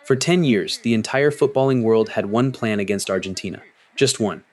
For 10 years, the entire footballing world had one plan against Argentina. Just one.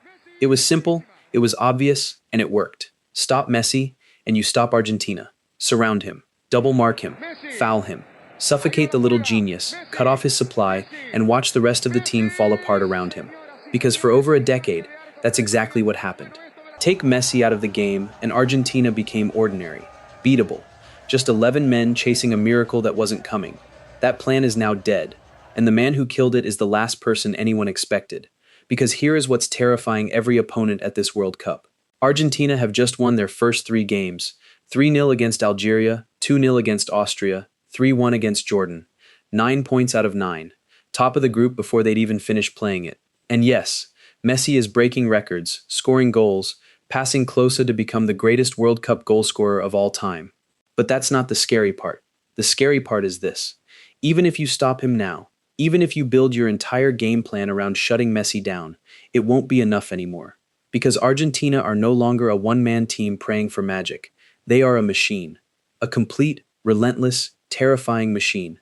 It was simple, it was obvious, and it worked. Stop Messi, and you stop Argentina. Surround him. Double mark him. Foul him. Suffocate the little genius, cut off his supply, and watch the rest of the team fall apart around him. Because for over a decade, that's exactly what happened. Take Messi out of the game, and Argentina became ordinary, beatable. Just 11 men chasing a miracle that wasn't coming. That plan is now dead, and the man who killed it is the last person anyone expected. Because here is what's terrifying every opponent at this World Cup. Argentina have just won their first 3 games, 3-0 against Algeria, 2-0 against Austria, 3-1 against Jordan. 9 points out of 9. Top of the group before they'd even finished playing it. And yes, Messi is breaking records, scoring goals, passing closer to become the greatest World Cup goalscorer of all time. But that's not the scary part. The scary part is this. Even if you stop him now, even if you build your entire game plan around shutting Messi down, it won't be enough anymore. Because Argentina are no longer a one-man team praying for magic. They are a machine. A complete, relentless, terrifying machine.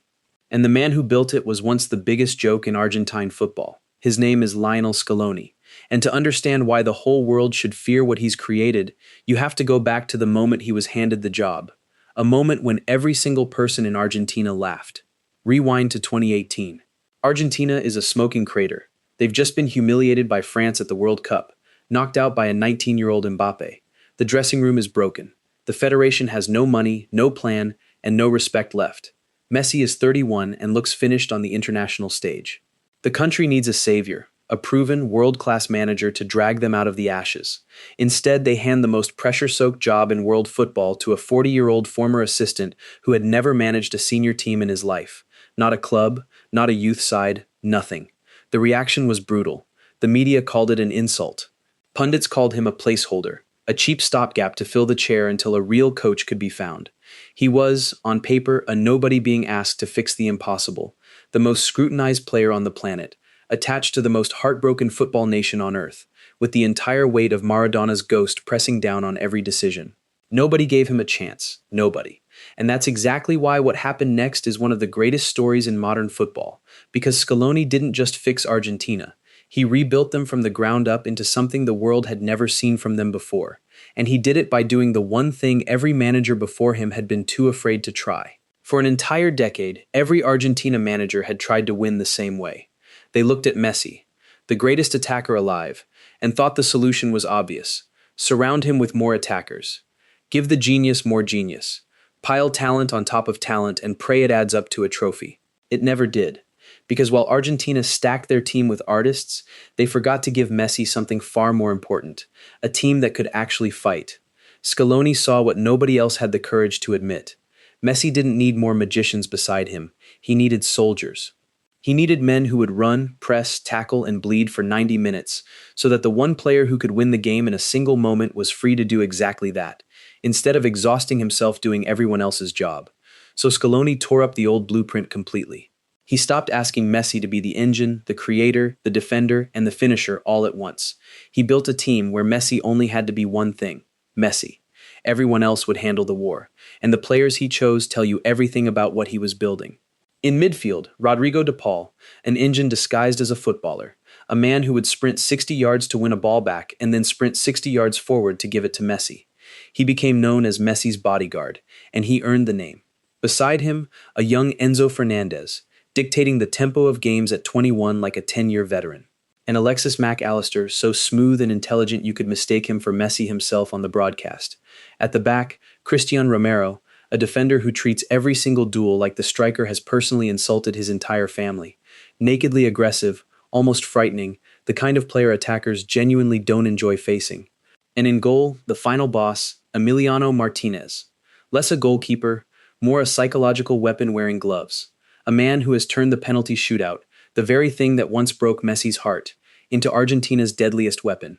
And the man who built it was once the biggest joke in Argentine football. His name is Lionel Scaloni. And to understand why the whole world should fear what he's created, you have to go back to the moment he was handed the job. A moment when every single person in Argentina laughed. Rewind to 2018. Argentina is a smoking crater. They've just been humiliated by France at the World Cup, knocked out by a 19-year-old Mbappe. The dressing room is broken. The federation has no money, no plan, and no respect left. Messi is 31 and looks finished on the international stage. The country needs a savior, a proven, world-class manager to drag them out of the ashes. Instead, they hand the most pressure-soaked job in world football to a 40-year-old former assistant who had never managed a senior team in his life. Not a club, not a youth side, nothing. The reaction was brutal. The media called it an insult. Pundits called him a placeholder, a cheap stopgap to fill the chair until a real coach could be found. He was, on paper, a nobody being asked to fix the impossible, the most scrutinized player on the planet, attached to the most heartbroken football nation on earth, with the entire weight of Maradona's ghost pressing down on every decision. Nobody gave him a chance. Nobody. And that's exactly why what happened next is one of the greatest stories in modern football, because Scaloni didn't just fix Argentina. He rebuilt them from the ground up into something the world had never seen from them before. And he did it by doing the one thing every manager before him had been too afraid to try. For an entire decade, every Argentina manager had tried to win the same way. They looked at Messi, the greatest attacker alive, and thought the solution was obvious. Surround him with more attackers. Give the genius more genius. Pile talent on top of talent and pray it adds up to a trophy. It never did. Because while Argentina stacked their team with artists, they forgot to give Messi something far more important, a team that could actually fight. Scaloni saw what nobody else had the courage to admit. Messi didn't need more magicians beside him. He needed soldiers. He needed men who would run, press, tackle, and bleed for 90 minutes, so that the one player who could win the game in a single moment was free to do exactly that, instead of exhausting himself doing everyone else's job. So Scaloni tore up the old blueprint completely. He stopped asking Messi to be the engine, the creator, the defender, and the finisher all at once. He built a team where Messi only had to be one thing: Messi. Everyone else would handle the war, and the players he chose tell you everything about what he was building. In midfield, Rodrigo de Paul, an engine disguised as a footballer, a man who would sprint 60 yards to win a ball back and then sprint 60 yards forward to give it to Messi. He became known as Messi's bodyguard, and he earned the name. Beside him, a young Enzo Fernandez, dictating the tempo of games at 21 like a 10-year veteran. And Alexis Mac Allister, so smooth and intelligent you could mistake him for Messi himself on the broadcast. At the back, Cristian Romero, a defender who treats every single duel like the striker has personally insulted his entire family. Nakedly aggressive, almost frightening, the kind of player attackers genuinely don't enjoy facing. And in goal, the final boss, Emiliano Martinez. Less a goalkeeper, more a psychological weapon wearing gloves. A man who has turned the penalty shootout, the very thing that once broke Messi's heart, into Argentina's deadliest weapon.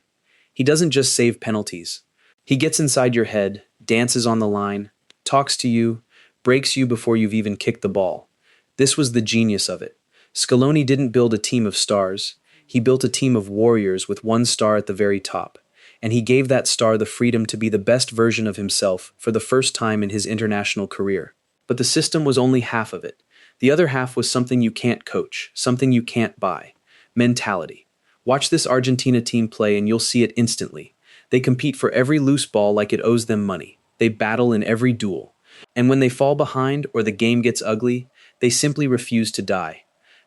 He doesn't just save penalties. He gets inside your head, dances on the line, talks to you, breaks you before you've even kicked the ball. This was the genius of it. Scaloni didn't build a team of stars. He built a team of warriors with one star at the very top. And he gave that star the freedom to be the best version of himself for the first time in his international career. But the system was only half of it. The other half was something you can't coach, something you can't buy. Mentality. Watch this Argentina team play and you'll see it instantly. They compete for every loose ball like it owes them money. They battle in every duel. And when they fall behind or the game gets ugly, they simply refuse to die.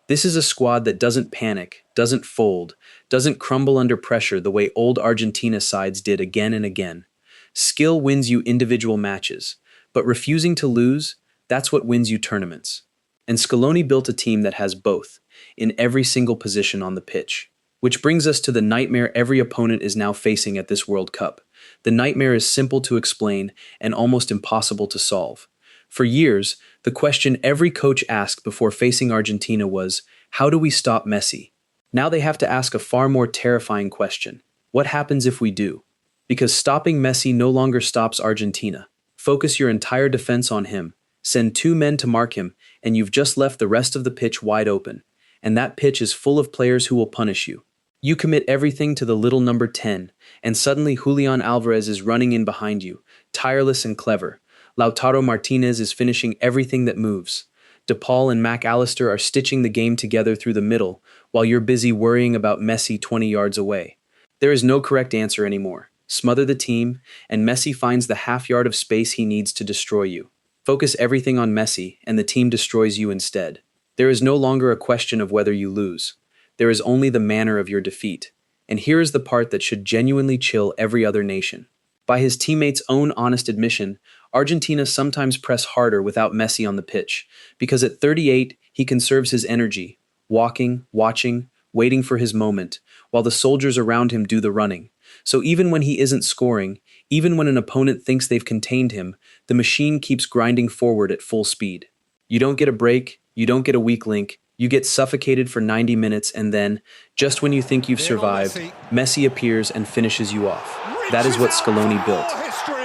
This is a squad that doesn't panic, doesn't fold, doesn't crumble under pressure the way old Argentina sides did again and again. Skill wins you individual matches, but refusing to lose, that's what wins you tournaments. And Scaloni built a team that has both, in every single position on the pitch. Which brings us to the nightmare every opponent is now facing at this World Cup. The nightmare is simple to explain and almost impossible to solve. For years, the question every coach asked before facing Argentina was, how do we stop Messi? Now they have to ask a far more terrifying question. What happens if we do? Because stopping Messi no longer stops Argentina. Focus your entire defense on him. Send 2 men to mark him, and you've just left the rest of the pitch wide open. And that pitch is full of players who will punish you. You commit everything to the little number 10, and suddenly Julian Alvarez is running in behind you, tireless and clever. Lautaro Martinez is finishing everything that moves. DePaul and Mac Allister are stitching the game together through the middle, while you're busy worrying about Messi 20 yards away. There is no correct answer anymore. Smother the team, and Messi finds the half yard of space he needs to destroy you. Focus everything on Messi, and the team destroys you instead. There is no longer a question of whether you lose. There is only the manner of your defeat. And here is the part that should genuinely chill every other nation. By his teammates' own honest admission, Argentina sometimes press harder without Messi on the pitch, because at 38, he conserves his energy, walking, watching, waiting for his moment, while the soldiers around him do the running. So even when he isn't scoring, even when an opponent thinks they've contained him, the machine keeps grinding forward at full speed. You don't get a break, you don't get a weak link, you get suffocated for 90 minutes and then, just when you think you've survived, Messi appears and finishes you off. That is what Scaloni built.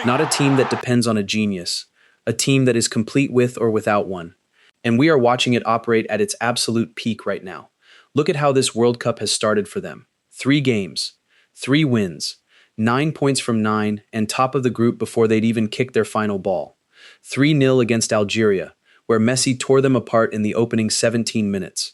Not a team that depends on a genius, a team that is complete with or without one. And we are watching it operate at its absolute peak right now. Look at how this World Cup has started for them. 3 games, 3 wins, 9 points from 9, and top of the group before they'd even kicked their final ball. 3-0 against Algeria, where Messi tore them apart in the opening 17 minutes.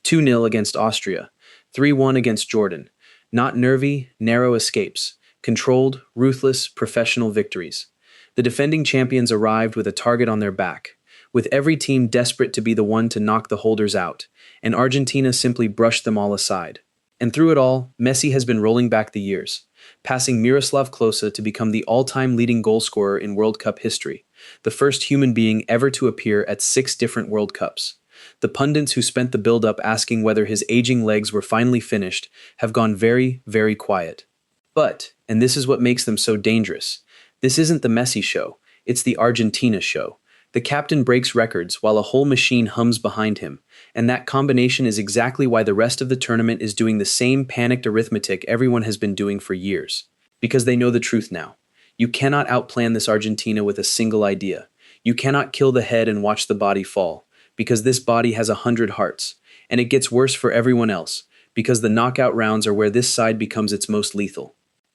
2-0 against Austria. 3-1 against Jordan. Not nervy, narrow escapes. Controlled, ruthless, professional victories. The defending champions arrived with a target on their back, with every team desperate to be the one to knock the holders out, and Argentina simply brushed them all aside. And through it all, Messi has been rolling back the years, passing Miroslav Klose to become the all-time leading goal scorer in World Cup history, the first human being ever to appear at 6 different World Cups. The pundits who spent the build-up asking whether his aging legs were finally finished have gone very, very quiet. But, and this is what makes them so dangerous, this isn't the Messi show, it's the Argentina show. The captain breaks records while a whole machine hums behind him, and that combination is exactly why the rest of the tournament is doing the same panicked arithmetic everyone has been doing for years. Because they know the truth now. You cannot outplan this Argentina with a single idea. You cannot kill the head and watch the body fall, because this body has 100 hearts, and it gets worse for everyone else, because the knockout rounds are where this side becomes its most lethal.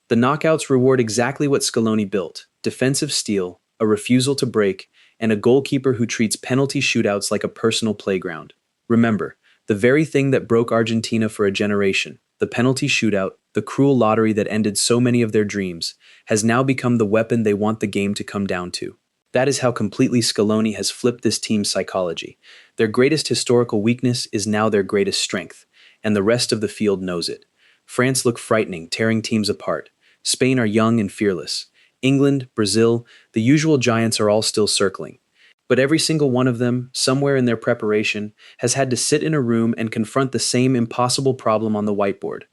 The knockouts reward exactly what Scaloni built: defensive steel, a refusal to break, and a goalkeeper who treats penalty shootouts like a personal playground. Remember, the very thing that broke Argentina for a generation, the penalty shootout, the cruel lottery that ended so many of their dreams, has now become the weapon they want the game to come down to. That is how completely Scaloni has flipped this team's psychology. Their greatest historical weakness is now their greatest strength, and the rest of the field knows it. France look frightening, tearing teams apart. Spain are young and fearless. England, Brazil, the usual giants are all still circling. But every single one of them, somewhere in their preparation, has had to sit in a room and confront the same impossible problem on the whiteboard.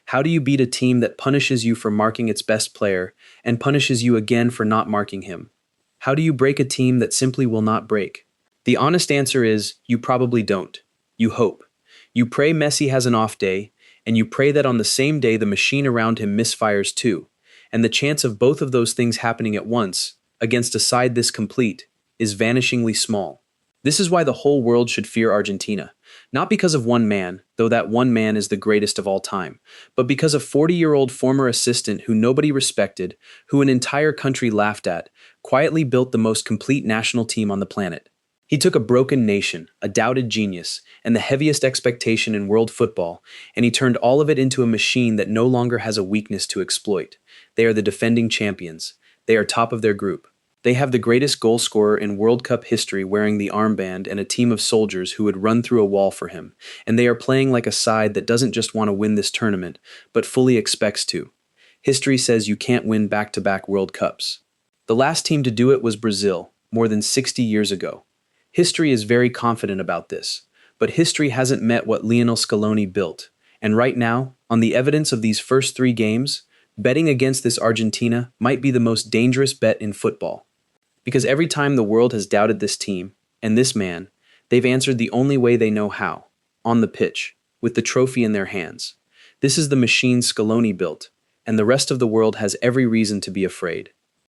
How do you beat a team that punishes you for marking its best player and punishes you again for not marking him? How do you break a team that simply will not break? The honest answer is, you probably don't. You hope. You pray Messi has an off day, and you pray that on the same day the machine around him misfires too. And the chance of both of those things happening at once, against a side this complete, is vanishingly small. This is why the whole world should fear Argentina. Not because of one man, though that one man is the greatest of all time, but because a 40-year-old former assistant who nobody respected, who an entire country laughed at, quietly built the most complete national team on the planet. He took a broken nation, a doubted genius, and the heaviest expectation in world football, and he turned all of it into a machine that no longer has a weakness to exploit. They are the defending champions. They are top of their group. They have the greatest goal scorer in World Cup history wearing the armband and a team of soldiers who would run through a wall for him, and they are playing like a side that doesn't just want to win this tournament, but fully expects to. History says you can't win back-to-back World Cups. The last team to do it was Brazil, more than 60 years ago. History is very confident about this, but history hasn't met what Lionel Scaloni built. And right now, on the evidence of these first 3 games, betting against this Argentina might be the most dangerous bet in football. Because every time the world has doubted this team, and this man, they've answered the only way they know how, on the pitch, with the trophy in their hands. This is the machine Scaloni built, and the rest of the world has every reason to be afraid.